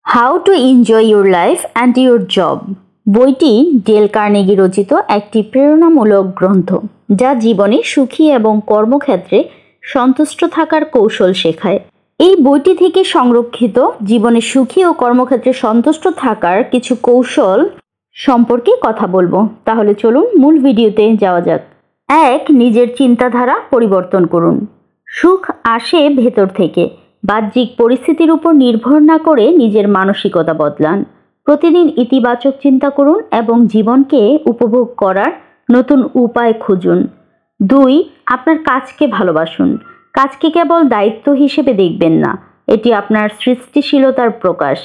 How to enjoy your life and your job বইটি del Carnegie রচিত একটি প্রেরণামূলক গ্রন্থ, যা জীবনে সুখী এবং কর্মক্ষেত্রে সন্তুষ্ট থাকার কৌশল শেখায়। এই বইটি থেকে সংরক্ষিত জীবনে সুখী ও কর্মক্ষেত্রে সন্তুষ্ট থাকার কিছু কৌশল সম্পর্কে কথা বলবো। তাহলে চলুন মূল ভিডিওতে যাওয়া যাক। 1. নিজের চিন্তাধারা পরিবর্তন করুন। সুখ আসে ভেতর থেকে, বাহ্যিক পরিস্থিতির উপর নির্ভর না করে নিজের মানসিকতা বদলান। প্রতিদিন ইতিবাচক চিন্তা করুন এবং জীবনকে উপভোগ করার নতুন উপায় খুঁজুন। 2. আপনার কাজকে ভালোবাসুন। কাজকে কেবল দায়িত্ব হিসেবে দেখবেন না, এটি আপনার সৃষ্টিশীলতার প্রকাশ।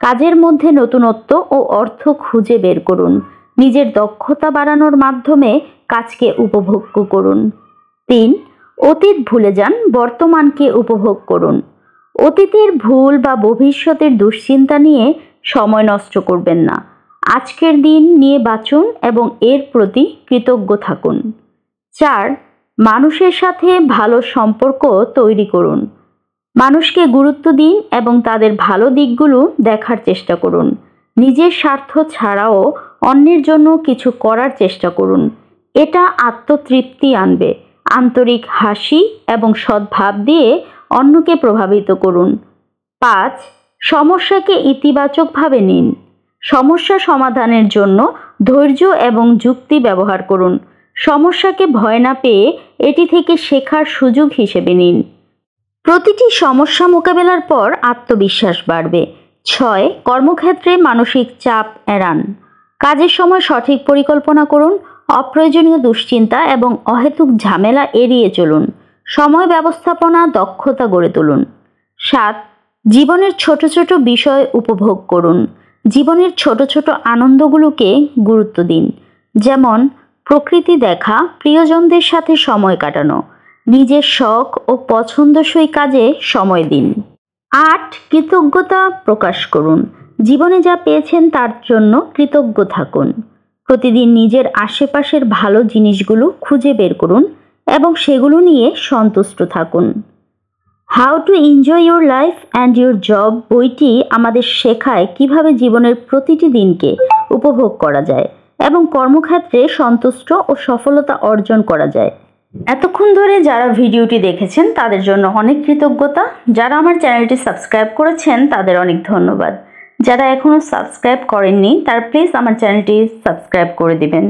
কাজের মধ্যে নতুনত্ব ও অর্থ খুঁজে বের করুন। নিজের দক্ষতা বাড়ানোর মাধ্যমে কাজকে উপভোগ করুন। 3. অতীত ভুলে যান, বর্তমানকে উপভোগ করুন। অতীতের ভুল বা ভবিষ্যতের দুশ্চিন্তা নিয়ে সময় নষ্ট করবেন না। আজকের দিন নিয়ে বাঁচুন এবং এর প্রতি কৃতজ্ঞ থাকুন। 4. মানুষের সাথে ভালো সম্পর্ক তৈরি করুন। মানুষকে গুরুত্ব দিন এবং তাদের ভালো দিকগুলো দেখার চেষ্টা করুন। নিজের স্বার্থ ছাড়াও অন্যের জন্য কিছু করার চেষ্টা করুন। এটা আত্মতৃপ্তি আনবে। আন্তরিক হাসি এবং সদ্ভাব দিয়ে অন্যকে প্রভাবিত করুন। 5. সমস্যাকে ইতিবাচকভাবে নিন। সমস্যা সমাধানের জন্য ধৈর্য এবং যুক্তি ব্যবহার করুন। সমস্যাকে ভয় না পেয়ে এটি থেকে শেখার সুযোগ হিসেবে নিন। প্রতিটি সমস্যা মোকাবেলার পর আত্মবিশ্বাস বাড়বে। 6. কর্মক্ষেত্রে মানসিক চাপ এড়ান। কাজের সময় সঠিক পরিকল্পনা করুন। অপ্রয়োজনীয় দুশ্চিন্তা এবং অহেতুক ঝামেলা এড়িয়ে চলুন। সময় ব্যবস্থাপনা দক্ষতা গড়ে তুলুন। 7. জীবনের ছোট ছোট বিষয় উপভোগ করুন। জীবনের ছোট ছোট আনন্দগুলোকে গুরুত্ব দিন, যেমন প্রকৃতি দেখা, প্রিয়জনদের সাথে সময় কাটানো। নিজের শখ ও পছন্দসই কাজে সময় দিন। 8. কৃতজ্ঞতা প্রকাশ করুন। জীবনে যা পেয়েছেন তার জন্য কৃতজ্ঞ থাকুন। প্রতিদিন নিজের আশেপাশের ভালো জিনিসগুলো খুঁজে বের করুন এবং সেগুলো নিয়ে সন্তুষ্ট থাকুন। How to enjoy your life and your job বইটি আমাদের শেখায় কিভাবে জীবনের প্রতিটি দিনকে উপভোগ করা যায় এবং কর্মক্ষেত্রে সন্তুষ্ট ও সফলতা অর্জন করা যায়। এতক্ষণ ধরে যারা ভিডিওটি দেখেছেন তাদের জন্য অনেক কৃতজ্ঞতা। যারা আমার চ্যানেলটি সাবস্ক্রাইব করেছেন তাদের অনেক ধন্যবাদ। যারা এখনও সাবস্ক্রাইব করেননি তারা প্লিজ আমার চ্যানেলটি সাবস্ক্রাইব করে দিবেন।